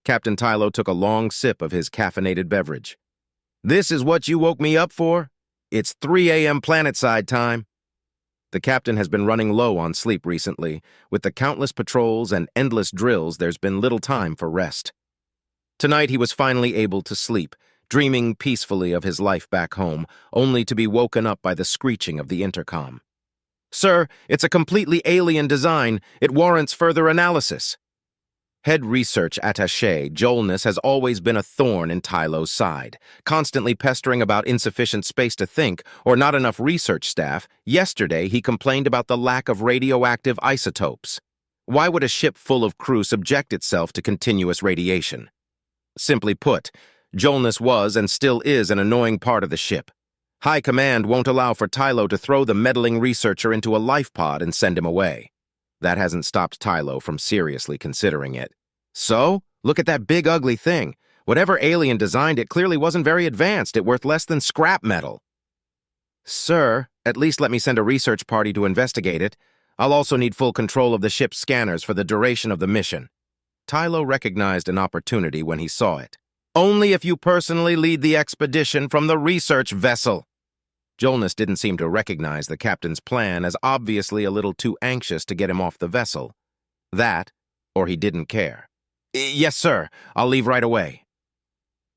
Captain Tylo took a long sip of his caffeinated beverage. "This is what you woke me up for? It's 3 a.m. planetside time." The captain has been running low on sleep recently. With the countless patrols and endless drills, there's been little time for rest. Tonight he was finally able to sleep, dreaming peacefully of his life back home, only to be woken up by the screeching of the intercom. "Sir, it's a completely alien design. It warrants further analysis." Head research attaché Joelness has always been a thorn in Tylo's side, constantly pestering about insufficient space to think or not enough research staff. Yesterday, he complained about the lack of radioactive isotopes. Why would a ship full of crew subject itself to continuous radiation? Simply put, Joelness was and still is an annoying part of the ship. High Command won't allow for Tylo to throw the meddling researcher into a life pod and send him away. That hasn't stopped Tylo from seriously considering it. So, look at that big ugly thing. Whatever alien designed it clearly wasn't very advanced. It worth less than scrap metal. "Sir, at least let me send a research party to investigate it. I'll also need full control of the ship's scanners for the duration of the mission." Tylo recognized an opportunity when he saw it. "Only if you personally lead the expedition from the research vessel." Joelness didn't seem to recognize the captain's plan, as obviously a little too anxious to get him off the vessel. That, or he didn't care. "Yes, sir. I'll leave right away."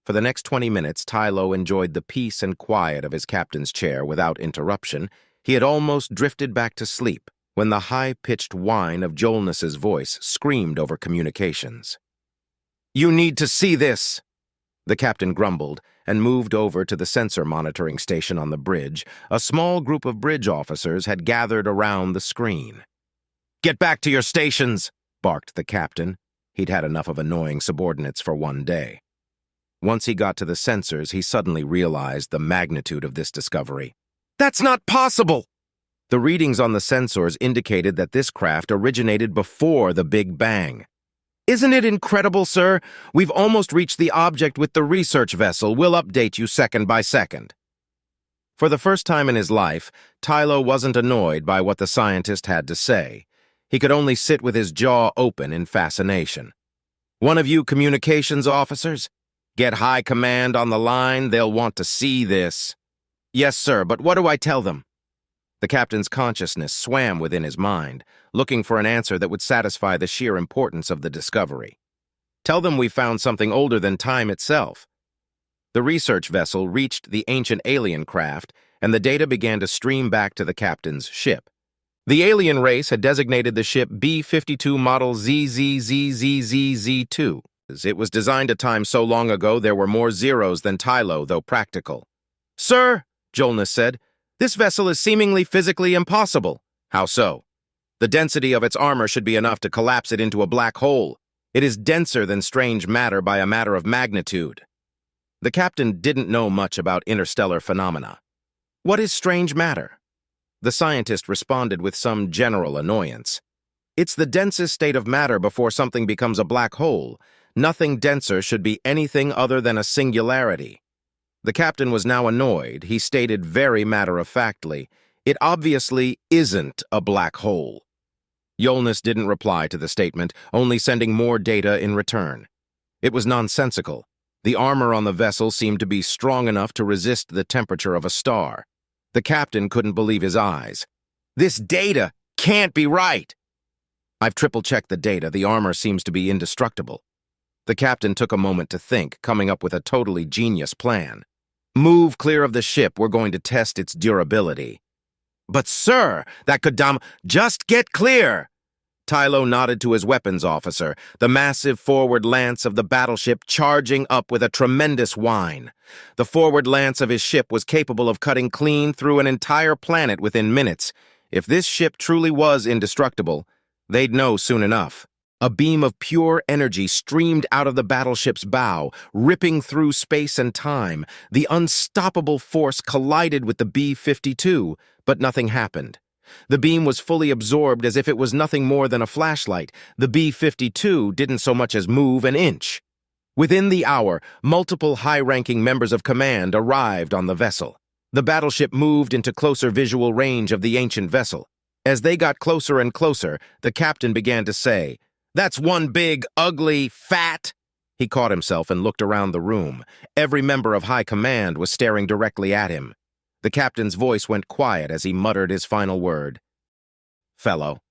For the next 20 minutes, Tylo enjoyed the peace and quiet of his captain's chair without interruption. He had almost drifted back to sleep when the high-pitched whine of Joelness's voice screamed over communications. "You need to see this!" The captain grumbled and moved over to the sensor monitoring station on the bridge. A small group of bridge officers had gathered around the screen. "Get back to your stations!" barked the captain. He'd had enough of annoying subordinates for one day. Once he got to the sensors, he suddenly realized the magnitude of this discovery. "That's not possible!" The readings on the sensors indicated that this craft originated before the Big Bang. "Isn't it incredible, sir? We've almost reached the object with the research vessel. We'll update you second by second." For the first time in his life, Tylo wasn't annoyed by what the scientist had to say. He could only sit with his jaw open in fascination. "One of you communications officers? Get High Command on the line. They'll want to see this." "Yes, sir, but what do I tell them?" The captain's consciousness swam within his mind, looking for an answer that would satisfy the sheer importance of the discovery. "Tell them we found something older than time itself." The research vessel reached the ancient alien craft, and the data began to stream back to the captain's ship. The alien race had designated the ship B-52 model ZZZZZZ2. It was designed a time so long ago there were more zeros than Tylo, though practical. "Sir," Joelness said, "this vessel is seemingly physically impossible." "How so?" "The density of its armor should be enough to collapse it into a black hole. It is denser than strange matter by a matter of magnitude." The captain didn't know much about interstellar phenomena. "What is strange matter?" The scientist responded with some general annoyance. "It's the densest state of matter before something becomes a black hole. Nothing denser should be anything other than a singularity." The captain was now annoyed. He stated very matter-of-factly, "It obviously isn't a black hole." Joelness didn't reply to the statement, only sending more data in return. It was nonsensical. The armor on the vessel seemed to be strong enough to resist the temperature of a star. The captain couldn't believe his eyes. "This data can't be right!" "I've triple-checked the data. The armor seems to be indestructible." The captain took a moment to think, coming up with a totally genius plan. "Move clear of the ship. We're going to test its durability." "But sir, that could just get clear!" Tylo nodded to his weapons officer, the massive forward lance of the battleship charging up with a tremendous whine. The forward lance of his ship was capable of cutting clean through an entire planet within minutes. If this ship truly was indestructible, they'd know soon enough. A beam of pure energy streamed out of the battleship's bow, ripping through space and time. The unstoppable force collided with the B-52, but nothing happened. The beam was fully absorbed as if it was nothing more than a flashlight. The B-52 didn't so much as move an inch. Within the hour, multiple high-ranking members of command arrived on the vessel. The battleship moved into closer visual range of the ancient vessel. As they got closer and closer, the captain began to say, "That's one big, ugly, fat..." He caught himself and looked around the room. Every member of High Command was staring directly at him. The captain's voice went quiet as he muttered his final word. "Fellow,